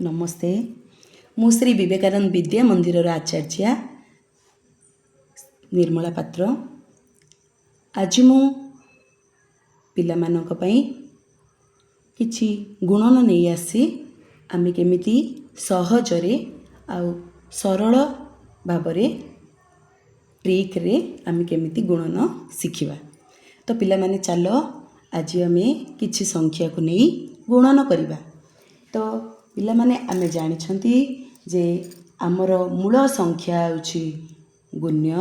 नमस्ते। मु श्री विवेकानंद विद्या मंदिर आचार्या निर्मला पात्र। आज मु पिला मानक पई किछि गुणन नहीं आसी आमे केमिति सहजरे आ सरल भावरे ट्रिक रे आमे केमिति गुणन शिखिबा। तो पिला माने चलो आज आमे किछि संख्या को नहीं गुणन करिबा। तो पिला माने आमे जानि छंती जे आमर मूल संख्या होछि गुण्य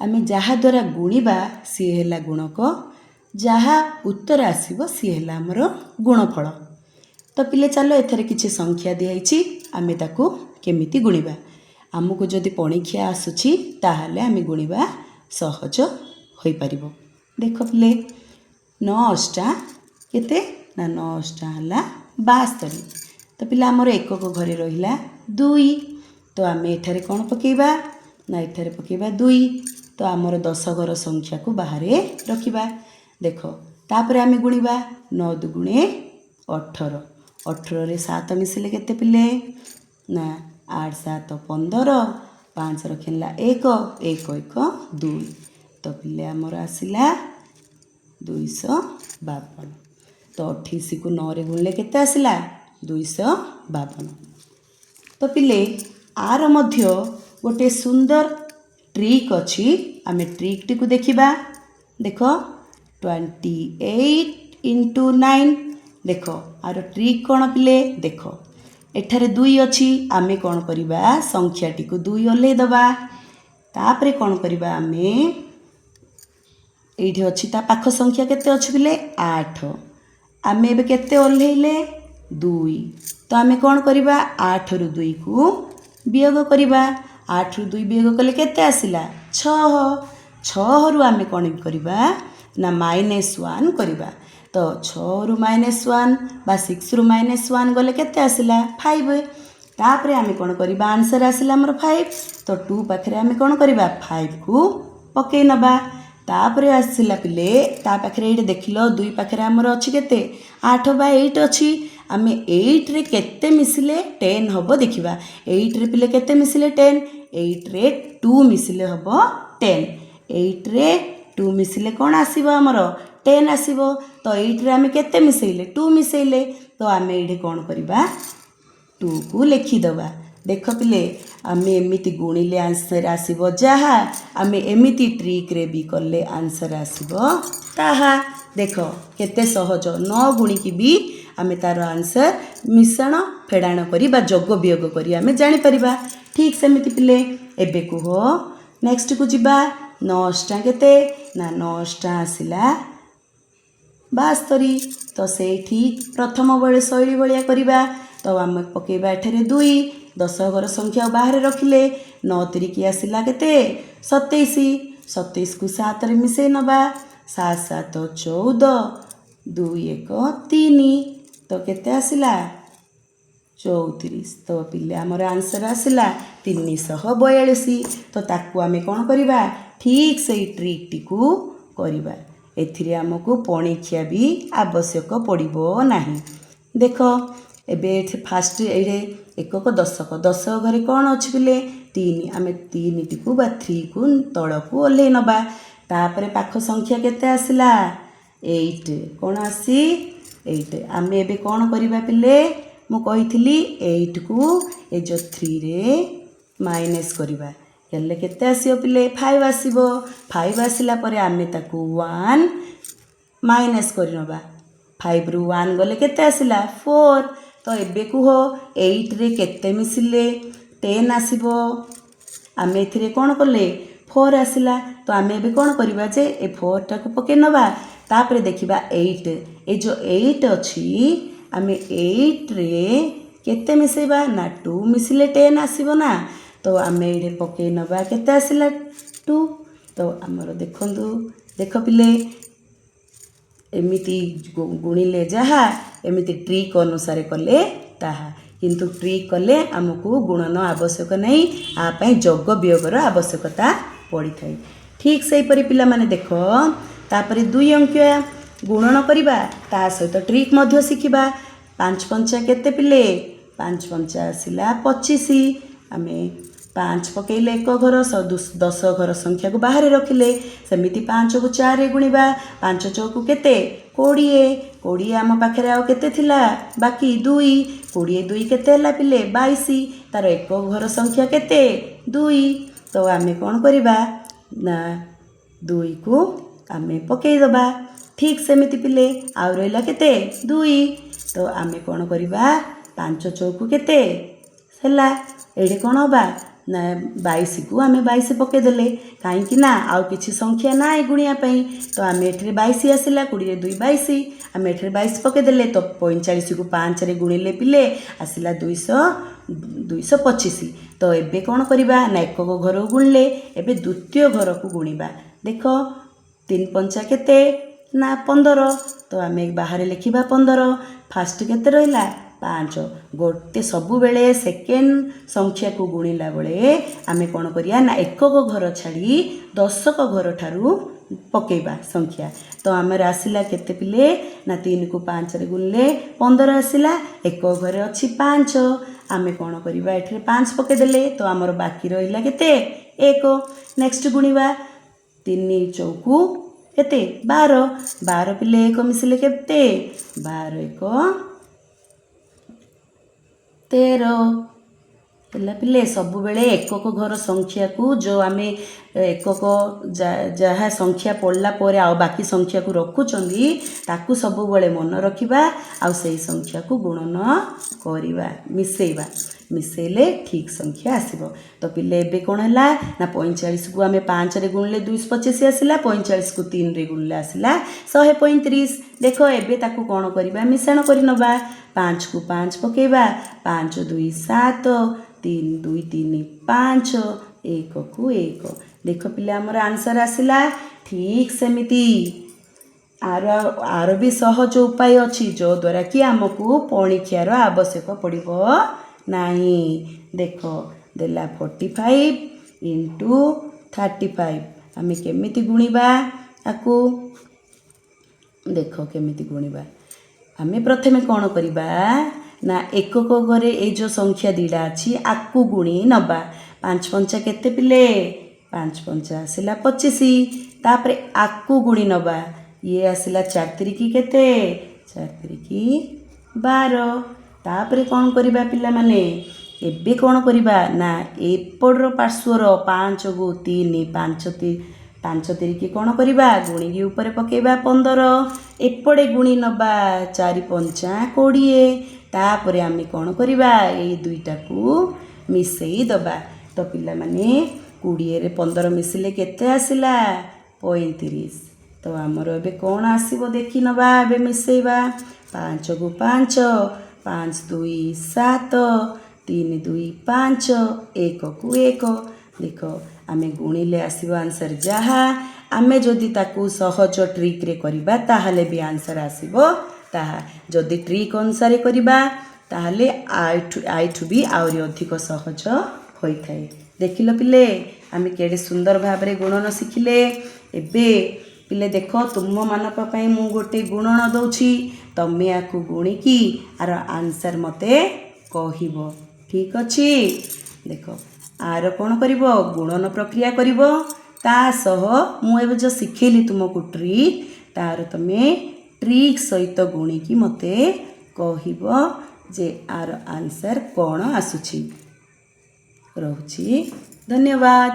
आमे जहा द्वारा गुणिबा सी हेला गुणक, जहा उत्तर आसीबो सी हेला आमर गुणफल। तो पिले चलो एथरे किछि संख्या दियाइछि आमे ताकू केमिति गुणिबा। आमको जदि पणिखिया आसुछि ताहाले आमे गुणिबा सहज होई परिबो। देखो पिले 9 अष्टा केते ना 9 अष्टा हला 72। तो पिला आमर एकक घरे रहिला 2। तो आमे एठारे कोन पकेबा ना एठारे पकेबा 2। तो आमर 10 घर संख्या को बाहरे रखिबा। देखो तापरे आमे गुणिबा 9 दुगुणे 18। 18 रे 7 मिसिले केते पिले ना 8 7 15। 5 रखिला 1 1 1 2। तो पिले आमर आसिला 252। तो 28 को 9 रे गुणले केते आसिला 252। तो पिले आर मध्य गोटे सुंदर ट्रिक अच्छी। आमे ट्रिक टी को देखिबा। देखो 28 into 9। देखो आर ट्रिक कौन पिले देखो एठारे 2 अच्छी आमे कौन करिबा संख्या टी को 2 ओल्हे दबा। तापरे कौन करिबा आमे एठी अच्छी ता पाख संख्या केते अछि पिले 8। आमे एबे केते ओल्हेइले 2। तो आमे कौन करिबा 8 रु 2 को वियोग करिबा। 8 रु 2 वियोग कले केते आसिला 6। 6 रु आमे कौन करिबा ना -1 करिबा। तो 6 रु -1 बा 6 रु -1 गले केते आसिला 5। तापरे आमे कौन करिबा आंसर आसिला हमर 5। तो 2 पाखरे आमे कौन करिबा 5 को पके नबा। तापरे आसिला पिले ता पाखरे एटे देखिलो 2 पाखरे हमर अछि केते 8 बा 8 अछि। आमे 8 रे केते मिसिले 10 हबो देखिबा। 8 रे पिले केते मिसिले 10। 8 रे 2 मिसिले हबो 10। 8 रे 2 मिसिले कोन आसीबो हमर 10 आसीबो। तो 8 रे आमे केते मिसेइले 2 मिसेइले। तो आमे एठे कोन करिबा 2 को लिखि दबा। देख पिले आमे एमिति गुणिले आंसर आसीबो जहा आमे एमिति ट्रिक रे भी करले आंसर आसीबो ताहा। देखो केते सहज 9 गुणी की भी आमे तार आंसर मिश्रण फेडाण करी बा जोग वियोग करी आमे जानि परिबा। ठीक सेमिति पिले एबे को हो नेक्स्ट को जिबा। 9 अष्टा केते ना 9 अष्टा आसिला 72। तो से ठीक प्रथम बळे शैली बळिया करिबा। तो आमे पकेबा एठारे 2। 10 घर संख्या बाहर रखिले 9 तिरिकी आसिला केते 27। 27 को 7 रे मिसेई नबा। 7 7 14 2 1 3। तो केते आसिला 34। तो पिले हमर आंसर आसिला 342। तो ताकू आमे कोन करिबा ठीक सेही ट्रिक टी को करिबा। एथिरे हमको पणिखिया भी आवश्यक पड़िबो नाही। देखो एबे फास्ट एडे एकक दशक 10 घरे कौन अच्छी पिले 3। आमे 3 टी को बा 3 को तल को ओल्हे नबा। तापरे पाख संख्या केते आसिला 8। कौन आसी 8। आमे एबे कौन करिबा पिले मु कहिथिली 8 को ए जो 3 रे माइनस करिबा। हेले केते आसीओ पिले 5 आसीबो। 5 आसिला परे आमे ताकू 1 माइनस करि नबा। 5 रु 1 गले केते आसिला 4। तो एबे को हो 8 रे केते मिसिले 10 आसीबो। आमे एथिरे कोन करले 4 आसिला। तो आमे एबे कोन करिबा जे ए 4 टा को पके नबा। तापरे देखिबा 8 ए जो 8 अछि आमे 8 रे केते मिसेबा ना 2 मिसिले 10 आसीबो ना। तो आमे एडे पके नबा केते आसिला 2। तो हमर देखंदु देख पिले एमिति गुणिले जहा एमिति ट्रिक अनुसार कले ताहा। किंतु ट्रिक कले आमको गुणन आवश्यक नहीं आ पई जोग वियोगर आवश्यकता पड़ी थाई। ठीक सही परि पिला माने देखो तापरे 2 अंकिया गुणन करिबा ता सहित ट्रिक मध्य शिखिबा। ପାଞ୍ଚ ପଞ୍ଚା କେତେ ପିଲେ? ପାଞ୍ଚ ପଞ୍ଚା ଆସିଲା 25। ଆମେ 5 ପକେଇଲେ 1 ଘର 10 ଘର ସଂଖ୍ୟାକୁ ବାହାରେ ରଖିଲେ। ସେମିତି 5କୁ 4ରେ ଗୁଣିବା। 5 ଚଉକୁ କେତେ? 20। 20 ଆମ ପାଖରେ ଆଉ କେତେ ଥିଲା ବାକି? 2। 20 2 କେତେ ହେଲା ପିଲେ? 22। ତାର 1 ଘର ସଂଖ୍ୟା କେତେ? 2। ତ ଆମେ କ'ଣ କରିବା ନା 2କୁ ଆମେ ପକେଇଦେବା। ଠିକ୍ ସେମିତି ପିଲେ ଆଉ ରହିଲା କେତେ? 2। ତ ଆମେ କ'ଣ କରିବା? 5 ଚଉକୁ କେତେ ହେଲା? ଏଇଠି କ'ଣ ହେବା ନା 22କୁ ଆମେ 22 ପକେଇଦେଲେ। କାହିଁକି ନା ଆଉ କିଛି ସଂଖ୍ୟା ନାହିଁ ଗୁଣିବା ପାଇଁ। ତ ଆମେ ଏଠିରେ 22 ଆସିଲା। 20 2 22। ଆମେ ଏଠିରେ 22 ପକେଇଦେଲେ। ତ 45କୁ 5ରେ ଗୁଣିଲେ ପିଲେ ଆସିଲା 225। ତ ଏବେ କ'ଣ କରିବା ନା ଏକକ ଘରକୁ ଗୁଣିଲେ ଏବେ ଦ୍ୱିତୀୟ ଘରକୁ ଗୁଣିବା। ଦେଖ 3 ପଞ୍ଚା କେତେ? ନା 15। ତ ଆମେ ବାହାରେ ଲେଖିବା 15। ଫାଷ୍ଟ କେତେ ରହିଲା? 5। ଗୋଟେ ସବୁବେଳେ ସେକେଣ୍ଡ ସଂଖ୍ୟାକୁ ଗୁଣିଲା ବେଳେ ଆମେ କ'ଣ କରିବା ନା ଏକକ ଘର ଛାଡ଼ି ଦଶକ ଘର ଠାରୁ ପକେଇବା ସଂଖ୍ୟା। ତ ଆମର ଆସିଲା କେତେ ପିଲେ? ନା 3କୁ 5ରେ ଗୁଣିଲେ 15 ଆସିଲା। ଏକକ ଘରେ ଅଛି 5। ଆମେ କ'ଣ କରିବା ଏଠିରେ 5 ପକେଇଦେଲେ। ତ ଆମର ବାକି ରହିଲା କେତେ? 1। ନେକ୍ସଟ ଗୁଣିବା। 3 ଚଉକୁ କେତେ? 12। 12 ପିଲେ 1 ମିଶିଲେ କେତେ? 12 1 13 ହେଲା ପିଲେ। ସବୁବେଳେ ଏକକ ଘର ସଂଖ୍ୟାକୁ ଯେଉଁ ଆମେ ଏକକ ଯାହା ସଂଖ୍ୟା ପଡ଼ିଲା ପରେ ଆଉ ବାକି ସଂଖ୍ୟାକୁ ରଖୁଛନ୍ତି ତାକୁ ସବୁବେଳେ ମନେ ରଖିବା ଆଉ ସେଇ ସଂଖ୍ୟାକୁ ଗୁଣନ କରିବା, ମିଶେଇବା। ମିଶେଇଲେ ଠିକ୍ ସଂଖ୍ୟା ଆସିବ। ତ ପିଲେ ଏବେ କ'ଣ ହେଲା ନା 45କୁ ଆମେ 5ରେ ଗୁଣିଲେ 225 ଆସିଲା। 45କୁ 3ରେ ଗୁଣିଲେ ଆସିଲା 135। ଦେଖ ଏବେ ତାକୁ କ'ଣ କରିବା? ମିଶାଣ କରିନେବା। 5କୁ 5 ପକେଇବା। 5 2 7 3 2 3 5 1କୁ 1। ଦେଖ ପିଲେ ଆମର ଆନ୍ସର ଆସିଲା। ଠିକ୍ ସେମିତି ଆର ବି ସହଜ ଉପାୟ ଅଛି ଯଦ୍ୱାରା କି ଆମକୁ ପଣିଖିଆର ଆବଶ୍ୟକ ପଡ଼ିବ ନାହିଁ। ଦେଖ ଦେଲା 45 ଇଣ୍ଟୁ 35। ଆମେ କେମିତି ଗୁଣିବା ଆକୁ? ଦେଖ କେମିତି ଗୁଣିବା। ଆମେ ପ୍ରଥମେ କ'ଣ କରିବା ନା ଏକକ ଘରେ ଏଇ ଯେଉଁ ସଂଖ୍ୟା ଦୁଇଟା ଅଛି ଆକୁ ଗୁଣି ନେବା। 5 ପଞ୍ଚା କେତେ ପିଲେ? 5 ପଞ୍ଚା ଆସିଲା 25। ତାପରେ ଆକୁ ଗୁଣି ନେବା। ଇଏ ଆସିଲା 4 ତିରିକି କେତେ? 4 ତିରିକି 12। ତାପରେ କ'ଣ କରିବା ପିଲାମାନେ? ଏବେ କ'ଣ କରିବା ନା ଏପଟର ପାର୍ଶ୍ୱର 5କୁ 3 5 ତିରିକି କ'ଣ କରିବା? ଗୁଣିକି ଉପରେ ପକେଇବା 15। ଏପଟେ ଗୁଣି ନେବା 4 ପଞ୍ଚା 20। ତାପରେ ଆମେ କ'ଣ କରିବା? ଏଇ ଦୁଇଟାକୁ ମିଶେଇ ଦେବା। ତ ପିଲାମାନେ 20ରେ 15 ମିଶିଲେ କେତେ ଆସିଲା? 35। ତ ଆମର ଏବେ କ'ଣ ଆସିବ ଦେଖିନେବା। ଏବେ ମିଶେଇବା। 5କୁ 5 5 2 7 3 2 5 1କୁ 1। ଦେଖ ଆମେ ଗୁଣିଲେ ଆସିବ ଆନ୍ସର ଯାହା। ଆମେ ଯଦି ତାକୁ ସହଜ ଟ୍ରିକ୍ରେ କରିବା ତାହେଲେ ବି ଆନ୍ସର ଆସିବ ତାହା। ଯଦି ଟ୍ରିକ୍ ଅନୁସାରେ କରିବା ତାହେଲେ ଆଇଠୁ ବି ଆହୁରି ଅଧିକ ସହଜ ହୋଇଥାଏ। ଦେଖିଲ ପିଲେ ଆମେ କେଡ଼େ ସୁନ୍ଦର ଭାବରେ ଗୁଣନ ଶିଖିଲେ। ଏବେ ପିଲେ ଦେଖ ତୁମମାନଙ୍କ ପାଇଁ ମୁଁ ଗୋଟେ ଗୁଣନ ଦେଉଛି। ତମେ ଆକୁ ଗୁଣିକି ଆର ଆନ୍ସର ମୋତେ କହିବ। ଠିକ୍ ଅଛି? ଦେଖ ଆର କ'ଣ କରିବ? ଗୁଣନ ପ୍ରକ୍ରିୟା କରିବ। ତା ସହ ମୁଁ ଏବେ ଯେଉଁ ଶିଖେଇଲି ତୁମକୁ ଟ୍ରିକ୍, ତାର ତମେ ଟ୍ରିକ୍ ସହିତ ଗୁଣିକି ମୋତେ କହିବ ଯେ ଆର ଆନ୍ସର କ'ଣ ଆସୁଛି। ରହୁଛି। ଧନ୍ୟବାଦ।